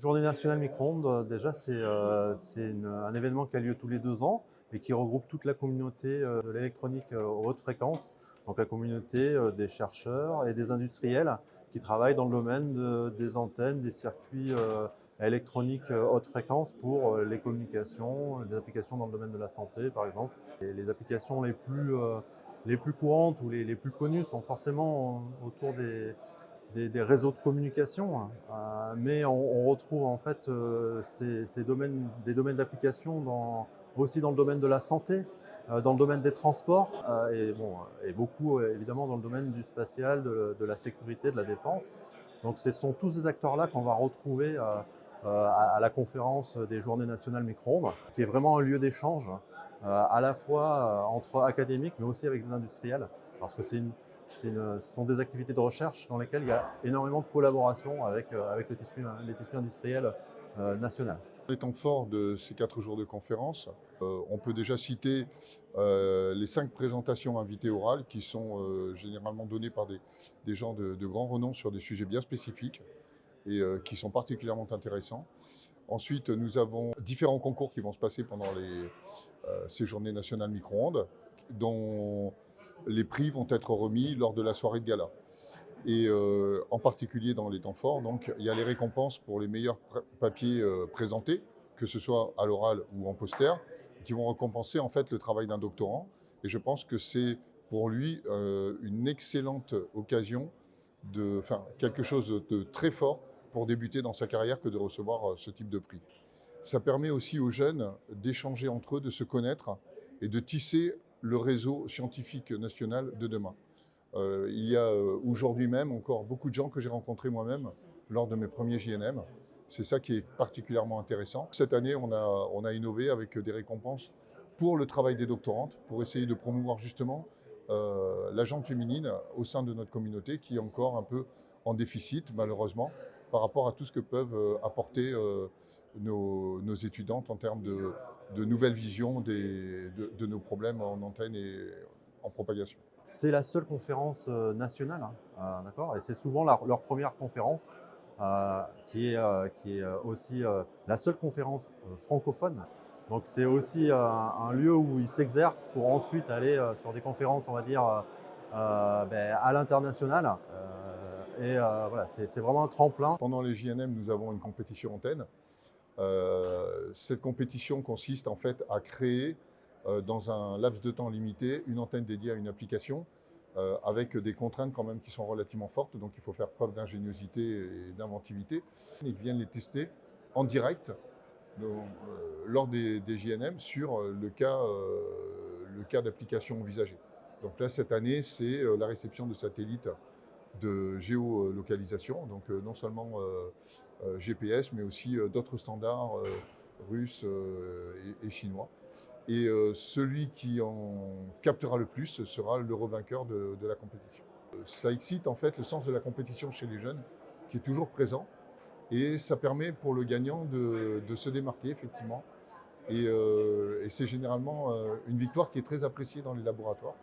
Journée nationale micro-ondes, déjà, c'est un événement qui a lieu tous les 2 ans et qui regroupe toute la communauté de l'électronique haute fréquence, donc la communauté des chercheurs et des industriels qui travaillent dans le domaine des antennes, des circuits électroniques haute fréquence pour les communications, des applications dans le domaine de la santé, par exemple. Et les applications les plus courantes ou les plus connues sont forcément autour des réseaux de communication, hein. Mais on retrouve en fait ces domaines, des domaines d'application aussi dans le domaine de la santé, dans le domaine des transports et beaucoup évidemment dans le domaine du spatial, de la sécurité, de la défense. Donc ce sont tous ces acteurs-là qu'on va retrouver à la conférence des Journées nationales micro-ondes, qui est vraiment un lieu d'échange à la fois entre académiques mais aussi avec des industriels, parce que ce sont des activités de recherche dans lesquelles il y a énormément de collaboration avec les tissus industriels nationaux. Les temps forts de ces 4 jours de conférence, on peut déjà citer les 5 présentations invitées orales qui sont généralement données par des gens de grand renom sur des sujets bien spécifiques et qui sont particulièrement intéressants. Ensuite, nous avons différents concours qui vont se passer pendant ces journées nationales micro-ondes, dont les prix vont être remis lors de la soirée de gala. Et en particulier dans les temps forts, donc, il y a les récompenses pour les meilleurs papiers présentés, que ce soit à l'oral ou en poster, qui vont récompenser en fait le travail d'un doctorant. Et je pense que c'est pour lui une excellente occasion, quelque chose de très fort pour débuter dans sa carrière que de recevoir ce type de prix. Ça permet aussi aux jeunes d'échanger entre eux, de se connaître et de tisser le réseau scientifique national de demain. Il y a aujourd'hui même encore beaucoup de gens que j'ai rencontrés moi-même lors de mes premiers JNM. C'est ça qui est particulièrement intéressant. Cette année, on a innové avec des récompenses pour le travail des doctorantes, pour essayer de promouvoir justement la gente féminine au sein de notre communauté qui est encore un peu en déficit, malheureusement, par rapport à tout ce que peuvent apporter nos étudiantes en termes de nouvelles visions de nos problèmes en antenne et en propagation. C'est la seule conférence nationale, hein, d'accord, et c'est souvent leur première conférence, qui est aussi la seule conférence francophone. Donc c'est aussi un lieu où ils s'exercent pour ensuite aller sur des conférences, on va dire, à l'international. Voilà, c'est vraiment un tremplin. Pendant les JNM, nous avons une compétition antenne. Cette compétition consiste en fait à créer dans un laps de temps limité une antenne dédiée à une application avec des contraintes quand même qui sont relativement fortes, donc il faut faire preuve d'ingéniosité et d'inventivité. Ils viennent les tester en direct lors des JNM sur le cas d'application envisagée. Donc là, cette année, c'est la réception de satellites de géolocalisation, donc non seulement GPS, mais aussi d'autres standards russes et chinois. Et celui qui en captera le plus sera l'heureux vainqueur de la compétition. Ça excite en fait le sens de la compétition chez les jeunes, qui est toujours présent, et ça permet pour le gagnant de se démarquer effectivement. Et c'est généralement une victoire qui est très appréciée dans les laboratoires.